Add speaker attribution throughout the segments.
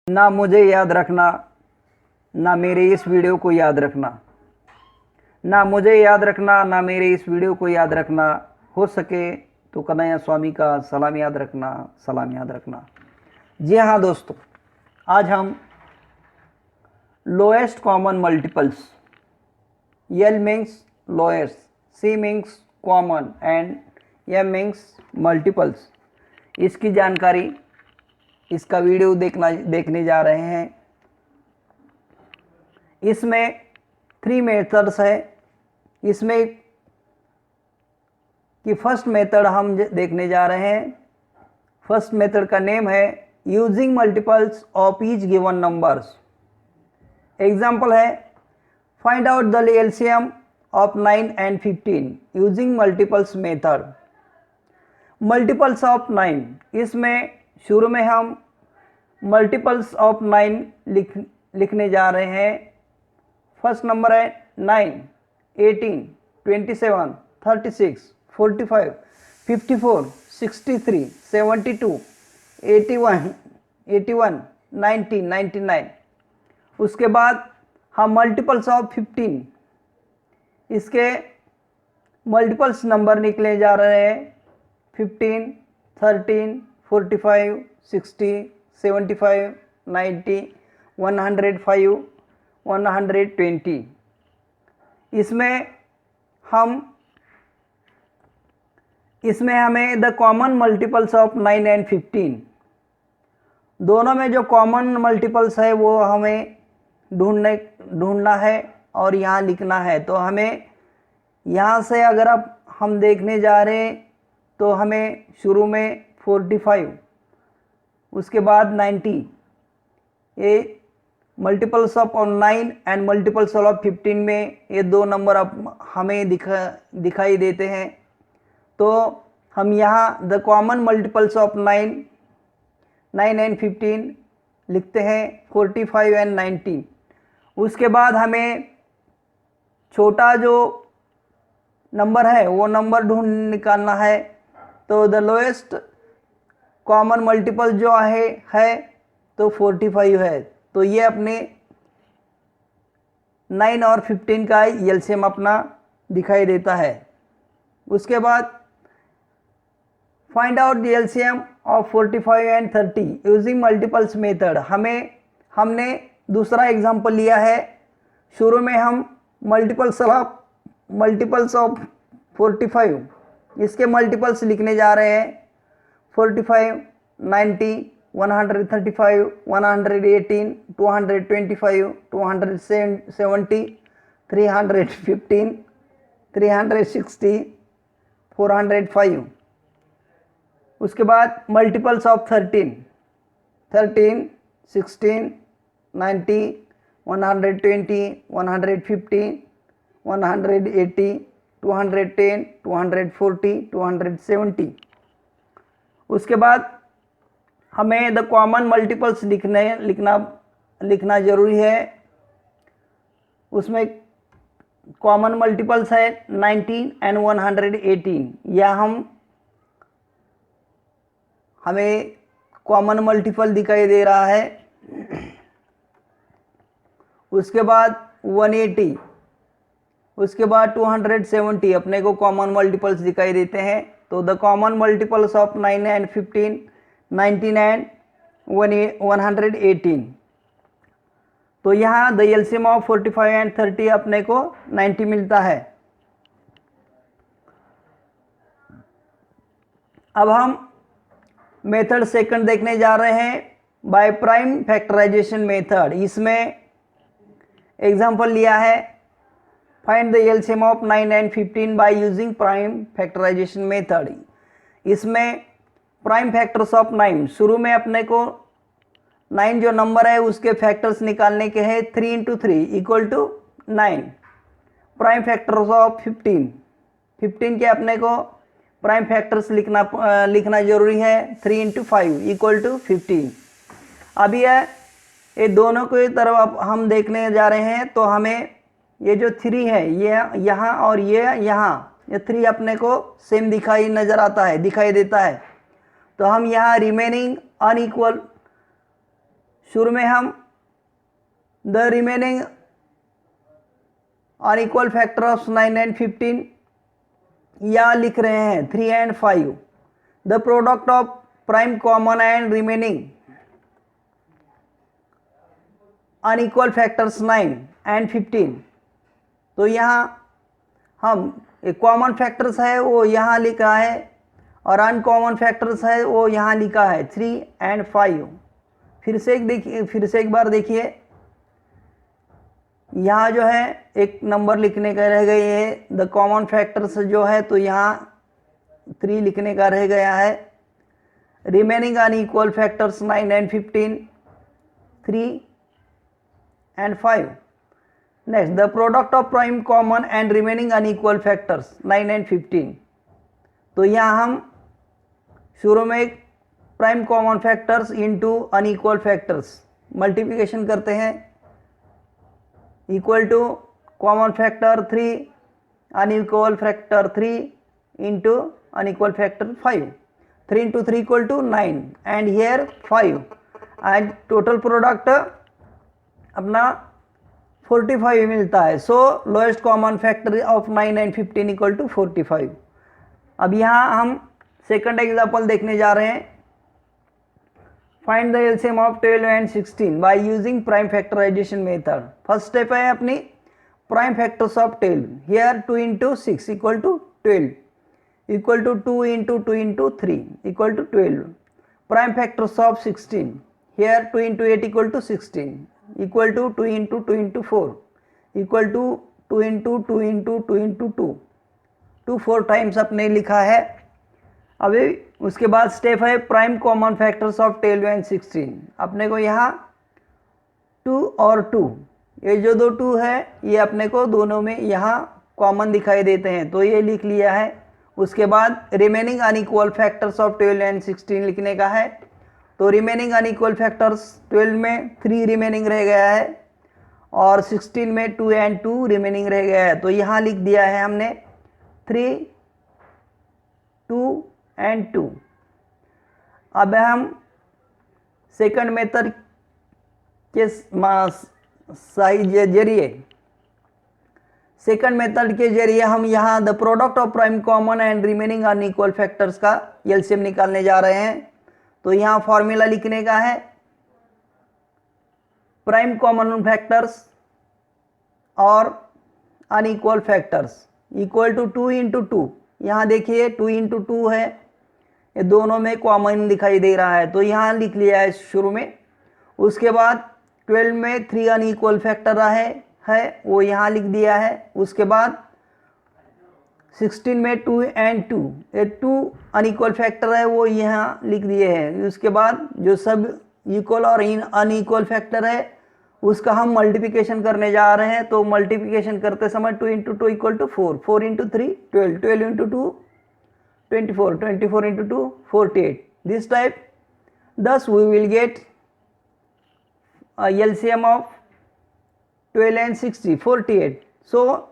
Speaker 1: ना मुझे याद रखना, ना मेरे इस वीडियो को याद रखना। ना मुझे याद रखना, ना मेरे इस वीडियो को याद रखना। हो सके तो कन्हैया स्वामी का सलाम याद रखना, सलाम याद रखना। जी हाँ दोस्तों, आज हम lowest common multiples, L means lowest, C means common and M means multiples, इसकी जानकारी, इसका वीडियो देखने जा रहे हैं। इसमें 3 मेथड्स है। इसमें कि फर्स्ट मेथड हम देखने जा रहे हैं। फर्स्ट मेथड का नेम है using multiples of each given numbers. Example है find out the LCM of 9 and 15 using multiples method. Multiples of 9, इसमें शुरू में हम मल्टीपल्स ऑफ 9 लिखने जा रहे हैं। फर्स्ट नंबर है 9, 18, 27, 36, 45, 54, 63, 72, 81, 90, 99। उसके बाद हम मल्टीपल्स ऑफ 15, इसके मल्टीपल्स नंबर निकले जा रहे हैं 15, 13, 45, 60, 75, 90, 105, 120। इसमें हमें the common multiples of 9 and 15, दोनों में जो कॉमन मल्टीपल्स है वो हमें ढूंढना है और यहाँ लिखना है। तो हमें यहाँ से अगर हम देखने जा रहे हैं तो हमें शुरू में 45, उसके बाद 90, ये multiples of 9 and multiples of 15 में ये दो नंबर अब हमें दिखाई देते हैं। तो हम यहाँ the common multiples of 9 and 15 लिखते हैं 45 and 90। उसके बाद हमें छोटा जो नंबर है वो नंबर निकालना है। तो द लोएस्ट कॉमन मल्टीपल जो है तो 45 है। तो ये अपने 9 और 15 का LCM अपना दिखाई देता है। उसके बाद find out the LCM of 45 and 30 using multiples method. हमने दूसरा एग्जांपल लिया है। शुरू में हम मल्टीपल्स ऑफ 45, इसके मल्टीपल्स लिखने जा रहे हैं 45, 90, 135, 118, 225, 270, 315, 360, 405। उसके बाद मल्टीपल्स ऑफ 13, 16, 90, 120, 150, 180, 210, 240, 270। उसके बाद हमें द कॉमन मल्टीपल्स लिखना जरूरी है। उसमें कॉमन मल्टीपल्स है 19 and 118। यह हमें कॉमन मल्टीपल दिखाई दे रहा है। उसके बाद 180, उसके बाद 270 अपने को कॉमन मल्टीपल्स दिखाई देते हैं। तो the common multiples of 9 and 15, 19 and 118। तो यहाँ द LCM ऑफ 45 and 30 अपने को 90 मिलता है। अब हम मेथड सेकंड देखने जा रहे हैं बाय प्राइम फैक्टराइजेशन मेथड। इसमें एग्जांपल लिया है find the LCM of 9 and 15 by using prime factorization method. इसमें प्राइम फैक्टर्स ऑफ 9, शुरू में अपने को 9 जो नंबर है उसके फैक्टर्स निकालने के हैं 3 into 3 equal to 9। Prime factors of 15 के अपने को प्राइम फैक्टर्स लिखना जरूरी है 3 into 5 इक्वल टू 15। अब ये दोनों को तरफ हम देखने जा रहे हैं। तो हमें ये जो 3 है ये यहाँ और ये यहाँ, ये 3 अपने को सेम दिखाई देता है। तो हम यहाँ रिमेनिंग अनइक्वल, शुरू में हम the remaining unequal factor of 9 and 15 यहाँ लिख रहे हैं 3 and 5. The product of prime common and remaining unequal factors 9 and 15. तो यहाँ हम एक कॉमन फैक्टर्स है वो यहाँ लिखा है और अनकॉमन फैक्टर्स है वो यहाँ लिखा है 3 एंड 5. फिर से एक बार देखिए, यहाँ जो है एक नंबर लिखने का रह गई है. द कॉमन फैक्टर्स जो है तो यहाँ 3 लिखने का रह गया है. Remaining unequal factors 9 and 15, 3 and 5. Next, the product of prime common and remaining unequal factors 9 and 15. तो यहाँ हम शुरू में prime common factors into unequal factors multiplication करते हैं, equal to common factor 3 unequal factor 3 into unequal factor 5. 3 into 3 equal to 9 and here 5 and total product अपना 45 मिलता है. So lowest common factor of 9 and 15 equal to 45. अब यहाँ हम second example देखने जा रहे हैं. Find the LCM of 12 and 16 by using prime factorization method. First step है अपनी prime factors of 12. Here 2 into 6 equal to 12 equal to 2 into 2 into 3 equal to 12. Prime factors of 16. Here 2 into 8 equal to 16 equal to 2 into 2 into 4 equal to 2 into 2 into 2 into 2. 2 4 times अपने लिखा है. अभी उसके बाद step है prime common factors of 12 and 16. अपने को यहाँ 2 और 2, ये जो दो 2 है ये अपने को दोनों में यहाँ कॉमन दिखाई देते हैं तो ये लिख लिया है. उसके बाद remaining unequal factors of 12 and 16 लिखने का है. तो रिमेनिंग अनइक्वल फैक्टर्स 12 में 3 रिमेनिंग रह गया है और 16 में 2 एंड 2 रिमेनिंग रह गया है. तो यहाँ लिख दिया है हमने 3, 2 एंड 2. अब हम सेकंड मेथड के जरिए हम यहाँ the product of prime common and remaining unequal factors का एलसीएम निकालने जा रहे हैं. तो यहाँ फॉर्मूला लिखने का है प्राइम कॉमन फैक्टर्स और unequal factors equal to 2 into 2. यहाँ देखिए 2 into 2 है, ये दोनों में कॉमन दिखाई दे रहा है तो यहाँ लिख लिया है शुरू में. उसके बाद 12 में 3 अनइक्वल फैक्टर है वो यहाँ लिख दिया है. उसके बाद 16 में 2 एंड 2, ये 2 अनइक्वल फैक्टर है वो यहाँ लिख दिए हैं. उसके बाद जो सब इक्वल और अनइक्वल फैक्टर है उसका हम मल्टीप्लिकेशन करने जा रहे हैं. तो मल्टीप्लिकेशन करते समय 2 into 2 equal to 4, 4 into 3 12, 12 into 2 24, 24 into 2 48. This type. Thus we will get a LCM of 12 and 60 48. So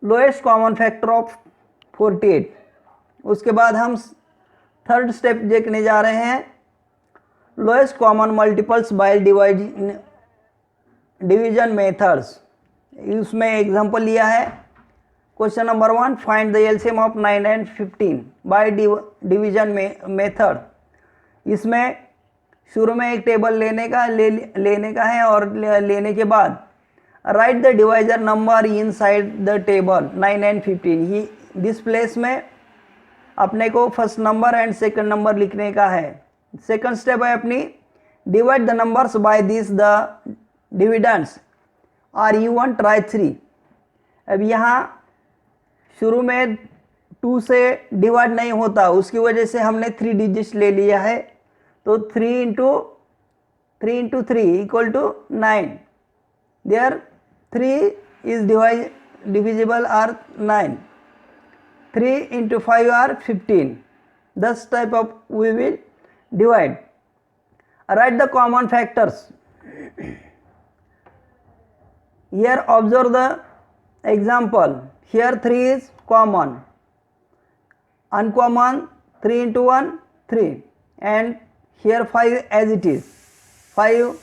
Speaker 1: lowest common factor of 48. उसके बाद हम थर्ड स्टेप देखने जा रहे हैं lowest common multiples by division methods. उसमें एग्जांपल लिया है. Question number 1, find the LCM of 9 and 15 by division method. इसमें शुरू में एक टेबल लेने का है और लेने के बाद write the divisor number inside the table 9 and 15. ही दिस प्लेस में अपने को first number and second number लिखने का है. सेकंड स्टेप है अपनी divide the numbers by this the dividends are U1 try 3. अब यहाँ शुरू में 2 से डिवाइड नहीं होता, उसकी वजह से हमने 3 डिजिट्स ले लिया है. तो 3 into 3 equal to 9. There 3 is divisible are 9. 3 into 5 are 15. Thus type of we will divide. Write the common factors. Here observe the example. Here 3 is common. Uncommon 3 into 1, 3, and here 5 as it is. 5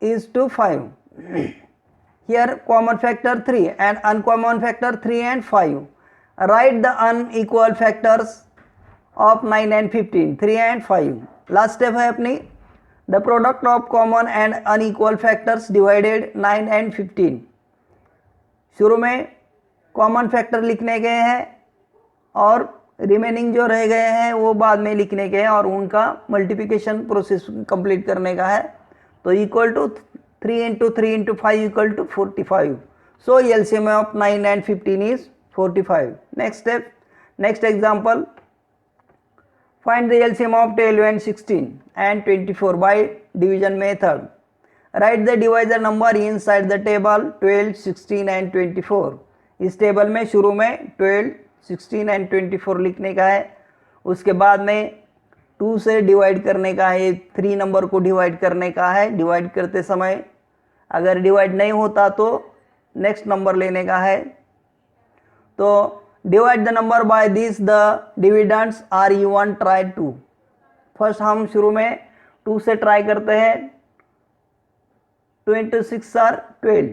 Speaker 1: is to 5. Here common factor 3 and uncommon factor 3 and 5. Write the unequal factors of 9 and 15, 3 and 5. Last step है अपनी the product of common and unequal factors divided 9 and 15. शुरू में common factor लिखने गए हैं और remaining जो रह गए हैं वो बाद में लिखने के हैं और उनका मल्टीप्लिकेशन प्रोसेस कंप्लीट करने का है. तो equal to 3 into 3 into 5 equal to 45. So LCM of 9 and 15 is 45. Next step, next example. Find the LCM of 12 and 16 and 24 by division method. Write the divisor number inside the table 12, 16 and 24. इस table में शुरू में 12, 16 and 24 लिखने का है. उसके बाद में 2 से डिवाइड करने का है. 3 नंबर को डिवाइड करने का है. डिवाइड करते समय अगर डिवाइड नहीं होता तो नेक्स्ट नंबर लेने का है. तो divide the number by this the dividends are even try two. First हम शुरू में 2 से ट्राई करते हैं. 2 into 6 are 12,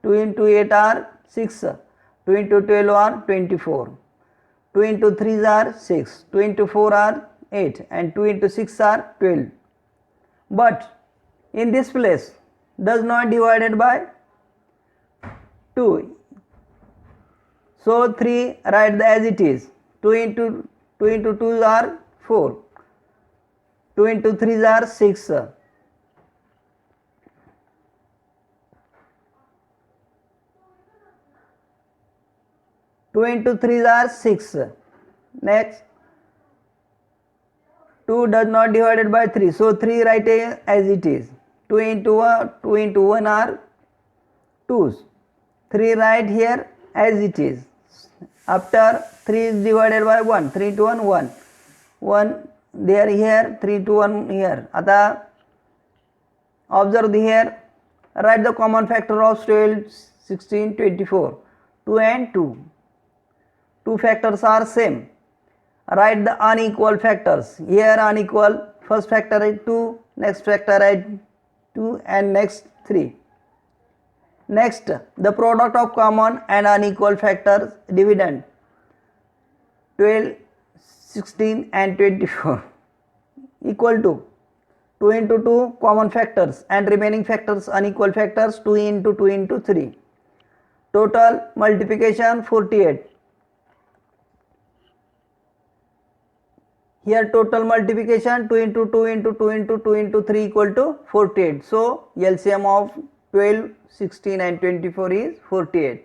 Speaker 1: 2 into 8 are 6, 2 into 12 are 24, 2 into 3 are 6, 2 into 4 are 8 and 2 into 6 are 12. But in this place does not divided by 2. So 3 write as it is. 2 into 2 are 4. 2 into 3 are 6. 2 into 3 are 6. Next 2 does not divided by 3. So 3 write as it is. 2 into 1 are 2s. 3 write here as it is. After 3 is divided by 1, 3 into 1, 1. 1 there here, 3 to 1 here. आता observe here. Write the common factor of 12, 16, 24. 2 and 2. 2 factors are same. Write the unequal factors. Here unequal. First factor is 2. Next factor is 2 and next 3. Next, the product of common and unequal factors dividend 12, 16 and 24 equal to 2 into 2 common factors and remaining factors unequal factors 2 into 2 into 3. Total multiplication 48. Here total multiplication 2 into 2 into 2 into 2 into 3 equal to 48. So LCM of 12, 16 and 24 is 48.